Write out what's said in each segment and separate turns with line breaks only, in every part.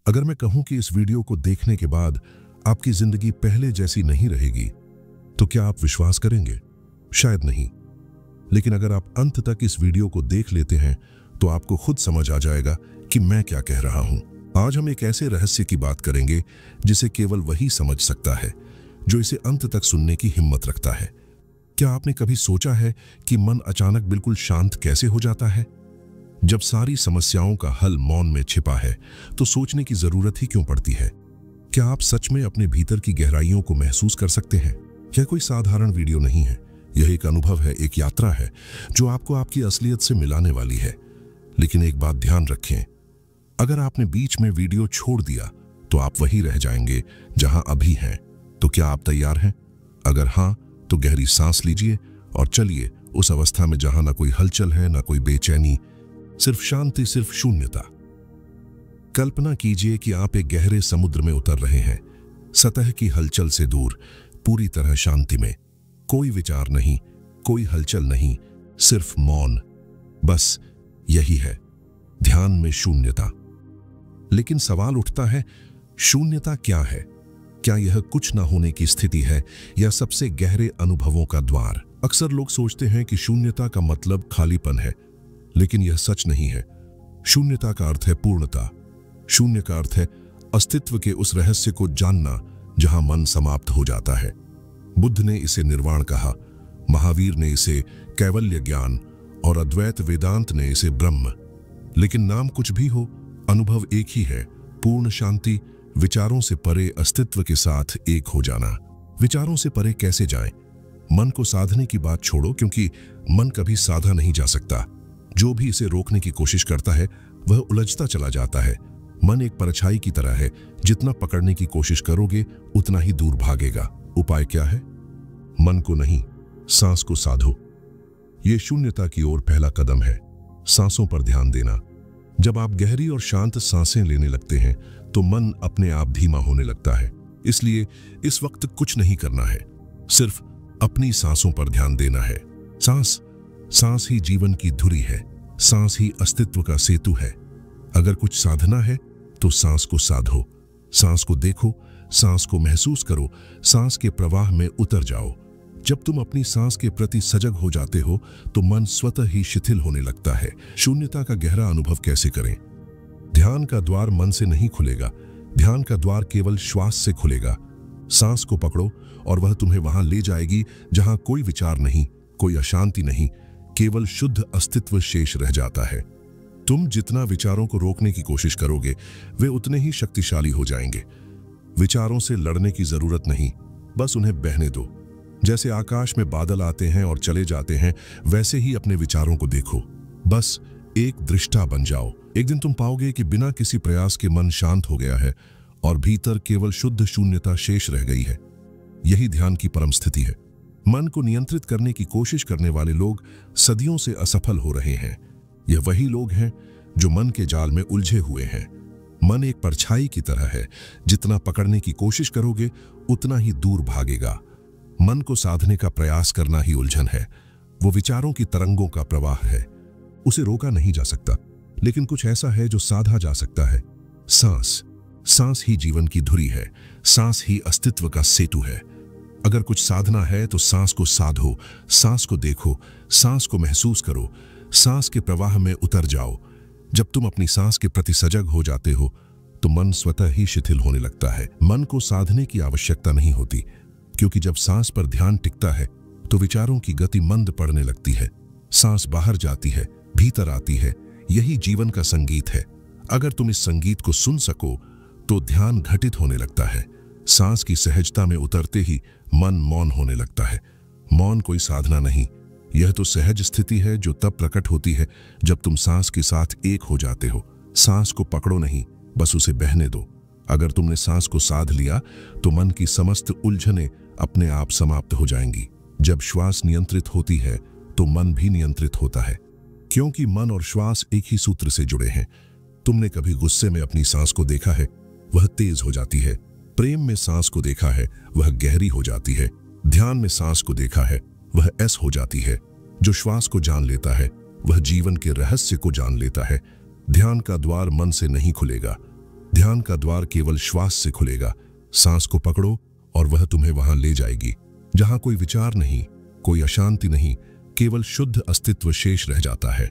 अगर मैं कहूं कि इस वीडियो को देखने के बाद आपकी जिंदगी पहले जैसी नहीं रहेगी, तो क्या आप विश्वास करेंगे? शायद नहीं। लेकिन अगर आप अंत तक इस वीडियो को देख लेते हैं तो आपको खुद समझ आ जाएगा कि मैं क्या कह रहा हूं। आज हम एक ऐसे रहस्य की बात करेंगे जिसे केवल वही समझ सकता है जो इसे अंत तक सुनने की हिम्मत रखता है। क्या आपने कभी सोचा है कि मन अचानक बिल्कुल शांत कैसे हो जाता है? जब सारी समस्याओं का हल मौन में छिपा है तो सोचने की जरूरत ही क्यों पड़ती है? क्या आप सच में अपने भीतर की गहराइयों को महसूस कर सकते हैं? यह कोई साधारण वीडियो नहीं है, यह एक अनुभव है, एक यात्रा है जो आपको आपकी असलियत से मिलाने वाली है। लेकिन एक बात ध्यान रखें, अगर आपने बीच में वीडियो छोड़ दिया तो आप वहीं रह जाएंगे जहां अभी हैं। तो क्या आप तैयार हैं? अगर हां, तो गहरी सांस लीजिए और चलिए उस अवस्था में जहां ना कोई हलचल है, ना कोई बेचैनी, सिर्फ शांति, सिर्फ शून्यता। कल्पना कीजिए कि आप एक गहरे समुद्र में उतर रहे हैं, सतह की हलचल से दूर, पूरी तरह शांति में। कोई विचार नहीं, कोई हलचल नहीं, सिर्फ मौन। बस यही है ध्यान में शून्यता। लेकिन सवाल उठता है, शून्यता क्या है? क्या यह कुछ ना होने की स्थिति है या सबसे गहरे अनुभवों का द्वार? अक्सर लोग सोचते हैं कि शून्यता का मतलब खालीपन है, लेकिन यह सच नहीं है। शून्यता का अर्थ है पूर्णता। शून्य का अर्थ है अस्तित्व के उस रहस्य को जानना जहां मन समाप्त हो जाता है। बुद्ध ने इसे निर्वाण कहा, महावीर ने इसे कैवल्य ज्ञान और अद्वैत वेदांत ने इसे ब्रह्म। लेकिन नाम कुछ भी हो, अनुभव एक ही है, पूर्ण शांति, विचारों से परे अस्तित्व के साथ एक हो जाना। विचारों से परे कैसे जाएं? मन को साधने की बात छोड़ो, क्योंकि मन कभी साधा नहीं जा सकता। जो भी इसे रोकने की कोशिश करता है वह उलझता चला जाता है। मन एक परछाई की तरह है, जितना पकड़ने की कोशिश करोगे उतना ही दूर भागेगा। उपाय क्या है? मन को नहीं, सांस को साधो। ये शून्यता की ओर पहला कदम है। सांसों पर ध्यान देना। जब आप गहरी और शांत सांसें लेने लगते हैं तो मन अपने आप धीमा होने लगता है। इसलिए इस वक्त कुछ नहीं करना है, सिर्फ अपनी सांसों पर ध्यान देना है। सांस ही जीवन की धुरी है, सांस ही अस्तित्व का सेतु है। अगर कुछ साधना है तो सांस को साधो, सांस को देखो, सांस को महसूस करो, सांस के प्रवाह में उतर जाओ। जब तुम अपनी सांस के प्रति सजग हो जाते हो तो मन स्वतः ही शिथिल होने लगता है। शून्यता का गहरा अनुभव कैसे करें? ध्यान का द्वार मन से नहीं खुलेगा, ध्यान का द्वार केवल श्वास से खुलेगा। सांस को पकड़ो और वह तुम्हें वहां ले जाएगी जहां कोई विचार नहीं, कोई अशांति नहीं, केवल शुद्ध अस्तित्व शेष रह जाता है। तुम जितना विचारों को रोकने की कोशिश करोगे वे उतने ही शक्तिशाली हो जाएंगे। विचारों से लड़ने की जरूरत नहीं, बस उन्हें बहने दो। जैसे आकाश में बादल आते हैं और चले जाते हैं, वैसे ही अपने विचारों को देखो। बस एक दृष्टा बन जाओ। एक दिन तुम पाओगे कि बिना किसी प्रयास के मन शांत हो गया है और भीतर केवल शुद्ध शून्यता शेष रह गई है। यही ध्यान की परम स्थिति है। मन को नियंत्रित करने की कोशिश करने वाले लोग सदियों से असफल हो रहे हैं। यह वही लोग हैं जो मन के जाल में उलझे हुए हैं। मन एक परछाई की तरह है, जितना पकड़ने की कोशिश करोगे उतना ही दूर भागेगा। मन को साधने का प्रयास करना ही उलझन है। वो विचारों की तरंगों का प्रवाह है, उसे रोका नहीं जा सकता। लेकिन कुछ ऐसा है जो साधा जा सकता है। सांस ही जीवन की धुरी है, सांस ही अस्तित्व का सेतु है। अगर कुछ साधना है तो सांस को साधो, सांस को देखो, सांस को महसूस करो, सांस के प्रवाह में उतर जाओ। जब तुम अपनी सांस के प्रति सजग हो जाते हो तो मन स्वतः ही शिथिल होने लगता है। मन को साधने की आवश्यकता नहीं होती, क्योंकि जब सांस पर ध्यान टिकता है तो विचारों की गति मंद पड़ने लगती है। सांस बाहर जाती है, भीतर आती है। यही जीवन का संगीत है। अगर तुम इस संगीत को सुन सको तो ध्यान घटित होने लगता है। सांस की सहजता में उतरते ही मन मौन होने लगता है। मौन कोई साधना नहीं, यह तो सहज स्थिति है जो तब प्रकट होती है जब तुम सांस के साथ एक हो जाते हो। सांस को पकड़ो नहीं, बस उसे बहने दो। अगर तुमने सांस को साध लिया तो मन की समस्त उलझनें अपने आप समाप्त हो जाएंगी। जब श्वास नियंत्रित होती है तो मन भी नियंत्रित होता है, क्योंकि मन और श्वास एक ही सूत्र से जुड़े हैं। तुमने कभी गुस्से में अपनी सांस को देखा है? वह तेज हो जाती है। प्रेम में सांस को देखा है? वह गहरी हो जाती है। ध्यान में सांस को देखा है? वह ऐस हो जाती है। जो श्वास को जान लेता है वह जीवन के रहस्य को जान लेता है। ध्यान का द्वार मन से नहीं खुलेगा, ध्यान का द्वार केवल श्वास से खुलेगा। सांस को पकड़ो और वह तुम्हें वहां ले जाएगी, जहां कोई विचार नहीं, कोई अशांति नहीं, केवल शुद्ध अस्तित्व शेष रह जाता है।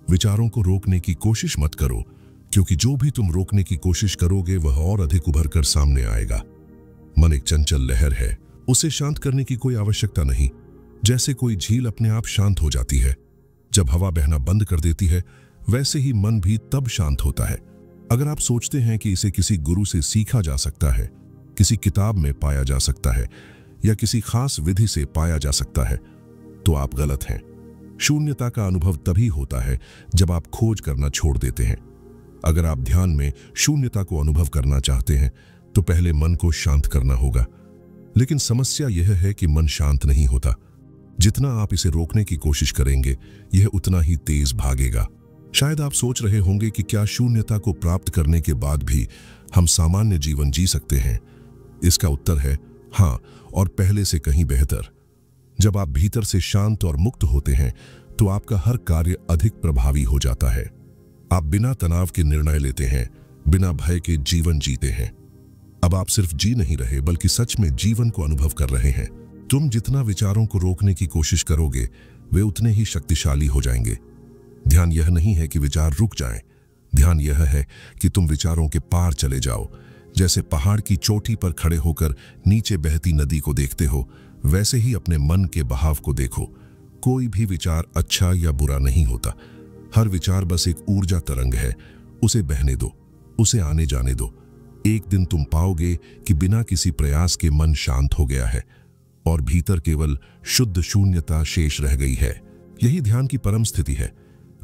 विचारों को रोकने की कोशिश मत करो, क्योंकि जो भी तुम रोकने की कोशिश करोगे वह और अधिक उभर कर सामने आएगा। मन एक चंचल लहर है, उसे शांत करने की कोई आवश्यकता नहीं। जैसे कोई झील अपने आप शांत हो जाती है जब हवा बहना बंद कर देती है, वैसे ही मन भी तब शांत होता है। अगर आप सोचते हैं कि इसे किसी गुरु से सीखा जा सकता है, किसी किताब में पाया जा सकता है या किसी खास विधि से पाया जा सकता है, तो आप गलत हैं। शून्यता का अनुभव तभी होता है जब आप खोज करना छोड़ देते हैं। अगर आप ध्यान में शून्यता को अनुभव करना चाहते हैं तो पहले मन को शांत करना होगा। लेकिन समस्या यह है कि मन शांत नहीं होता। जितना आप इसे रोकने की कोशिश करेंगे, यह उतना ही तेज भागेगा। शायद आप सोच रहे होंगे कि क्या शून्यता को प्राप्त करने के बाद भी हम सामान्य जीवन जी सकते हैं? इसका उत्तर है हाँ, और पहले से कहीं बेहतर। जब आप भीतर से शांत और मुक्त होते हैं तो आपका हर कार्य अधिक प्रभावी हो जाता है। आप बिना तनाव के निर्णय लेते हैं, बिना भय के जीवन जीते हैं। अब आप सिर्फ जी नहीं रहे, बल्कि सच में जीवन को अनुभव कर रहे हैं। तुम जितना विचारों को रोकने की कोशिश करोगे, वे उतने ही शक्तिशाली हो जाएंगे। ध्यान यह नहीं है कि विचार रुक जाएं, ध्यान यह है कि तुम विचारों के पार चले जाओ। जैसे पहाड़ की चोटी पर खड़े होकर नीचे बहती नदी को देखते हो, वैसे ही अपने मन के बहाव को देखो। कोई भी विचार अच्छा या बुरा नहीं होता। हर विचार बस एक ऊर्जा तरंग है। उसे बहने दो, उसे आने जाने दो। एक दिन तुम पाओगे कि बिना किसी प्रयास के मन शांत हो गया है और भीतर केवल शुद्ध शून्यता शेष रह गई है। यही ध्यान की परम स्थिति है।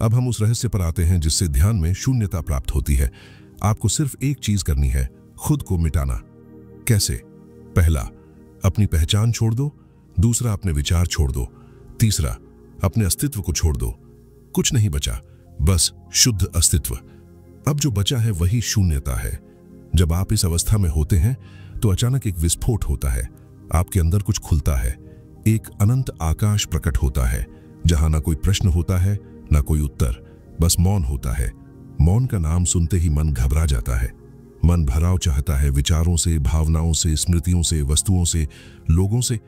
अब हम उस रहस्य पर आते हैं जिससे ध्यान में शून्यता प्राप्त होती है। आपको सिर्फ एक चीज करनी है, खुद को मिटाना। कैसे? पहला, अपनी पहचान छोड़ दो। दूसरा, अपने विचार छोड़ दो। तीसरा, अपने अस्तित्व को छोड़ दो। कुछ नहीं बचा, बस शुद्ध अस्तित्व। अब जो बचा है वही शून्यता है। जब आप इस अवस्था में होते हैं तो अचानक एक विस्फोट होता है। आपके अंदर कुछ खुलता है। एक अनंत आकाश प्रकट होता है, जहां ना कोई प्रश्न होता है, ना कोई उत्तर, बस मौन होता है। मौन का नाम सुनते ही मन घबरा जाता है। मन भराव चाहता है विचारों से, भावनाओं से, स्मृतियों से, वस्तुओं से, लोगों से।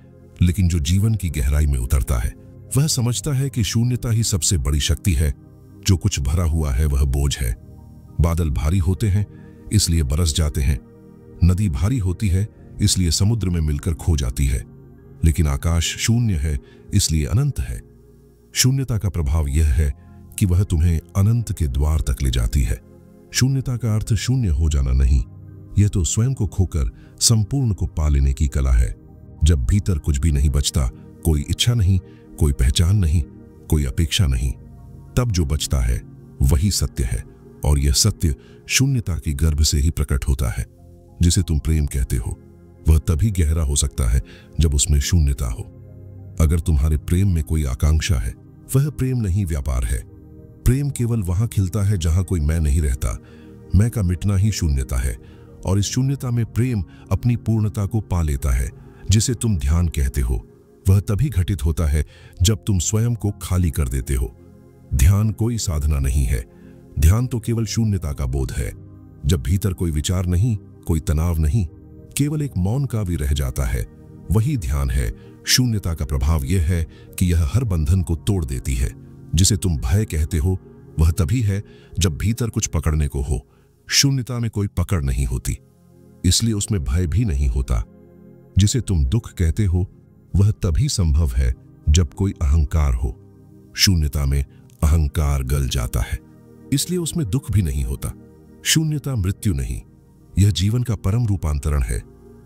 लेकिन जो जीवन की गहराई में उतरता है वह समझता है कि शून्यता ही सबसे बड़ी शक्ति है। जो कुछ भरा हुआ है वह बोझ है। बादल भारी होते हैं इसलिए बरस जाते हैं। नदी भारी होती है इसलिए समुद्र में मिलकर खो जाती है। लेकिन आकाश शून्य है इसलिए अनंत है। शून्यता का प्रभाव यह है कि वह तुम्हें अनंत के द्वार तक ले जाती है। शून्यता का अर्थ शून्य हो जाना नहीं, यह तो स्वयं को खोकर संपूर्ण को पा लेने की कला है। जब भीतर कुछ भी नहीं बचता, कोई इच्छा नहीं, कोई पहचान नहीं, कोई अपेक्षा नहीं, तब जो बचता है वही सत्य है। और यह सत्य शून्यता की गर्भ से ही प्रकट होता है। जिसे तुम प्रेम कहते हो वह तभी गहरा हो सकता है जब उसमें शून्यता हो। अगर तुम्हारे प्रेम में कोई आकांक्षा है, वह प्रेम नहीं, व्यापार है। प्रेम केवल वहां खिलता है जहां कोई मैं नहीं रहता। मैं का मिटना ही शून्यता है, और इस शून्यता में प्रेम अपनी पूर्णता को पा लेता है। जिसे तुम ध्यान कहते हो वह तभी घटित होता है जब तुम स्वयं को खाली कर देते हो। ध्यान कोई साधना नहीं है, ध्यान तो केवल शून्यता का बोध है। जब भीतर कोई विचार नहीं, कोई तनाव नहीं, केवल एक मौन का भी रह जाता है, वही ध्यान है। शून्यता का प्रभाव यह है कि यह हर बंधन को तोड़ देती है। जिसे तुम भय कहते हो वह तभी है जब भीतर कुछ पकड़ने को हो। शून्यता में कोई पकड़ नहीं होती, इसलिए उसमें भय भी नहीं होता। जिसे तुम दुख कहते हो वह तभी संभव है जब कोई अहंकार हो। शून्यता में अहंकार गल जाता है, इसलिए उसमें दुख भी नहीं होता। शून्यता मृत्यु नहीं, यह जीवन का परम रूपांतरण है।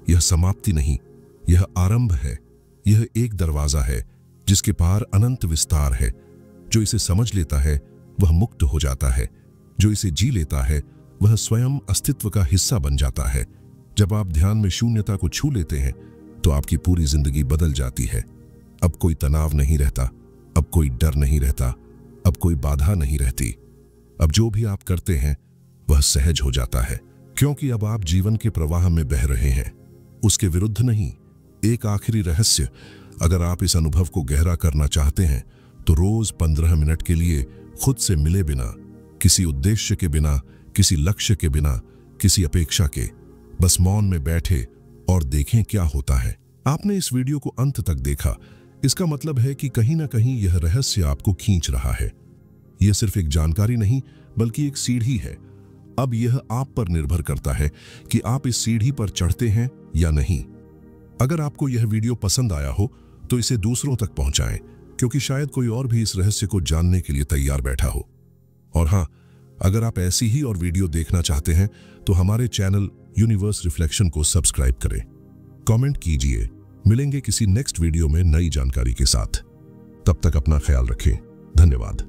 यह समाप्ति नहीं, यह आरंभ है। यह एक दरवाजा है जिसके पार अनंत विस्तार है। जो इसे समझ लेता है वह मुक्त हो जाता है। जो इसे जी लेता है वह स्वयं अस्तित्व का हिस्सा बन जाता है। जब आप ध्यान में शून्यता को छू लेते हैं तो आपकी पूरी जिंदगी बदल जाती है। अब कोई तनाव नहीं रहता, अब कोई डर नहीं रहता, अब कोई बाधा नहीं रहती। अब जो भी आप करते हैं वह सहज हो जाता है, क्योंकि अब आप जीवन के प्रवाह में बह रहे हैं, उसके विरुद्ध नहीं। एक आखिरी रहस्य, अगर आप इस अनुभव को गहरा करना चाहते हैं तो रोज 15 मिनट के लिए खुद से मिले बिना, किसी उद्देश्य के बिना, किसी लक्ष्य के बिना, किसी अपेक्षा के, बस मौन में बैठे और देखें क्या होता है। आपने इस वीडियो को अंत तक देखा, इसका मतलब है कि कहीं ना कहीं यह रहस्य आपको खींच रहा है। यह सिर्फ एक जानकारी नहीं, बल्कि एक सीढ़ी है। अब यह आप पर निर्भर करता है कि आप इस सीढ़ी पर चढ़ते हैं या नहीं। अगर आपको यह वीडियो पसंद आया हो तो इसे दूसरों तक पहुंचाएं, क्योंकि शायद कोई और भी इस रहस्य को जानने के लिए तैयार बैठा हो। और हाँ, अगर आप ऐसी ही और वीडियो देखना चाहते हैं तो हमारे चैनल यूनिवर्स रिफ्लेक्शन को सब्सक्राइब करें, कमेंट कीजिए। मिलेंगे किसी नेक्स्ट वीडियो में नई जानकारी के साथ। तब तक अपना ख्याल रखें। धन्यवाद।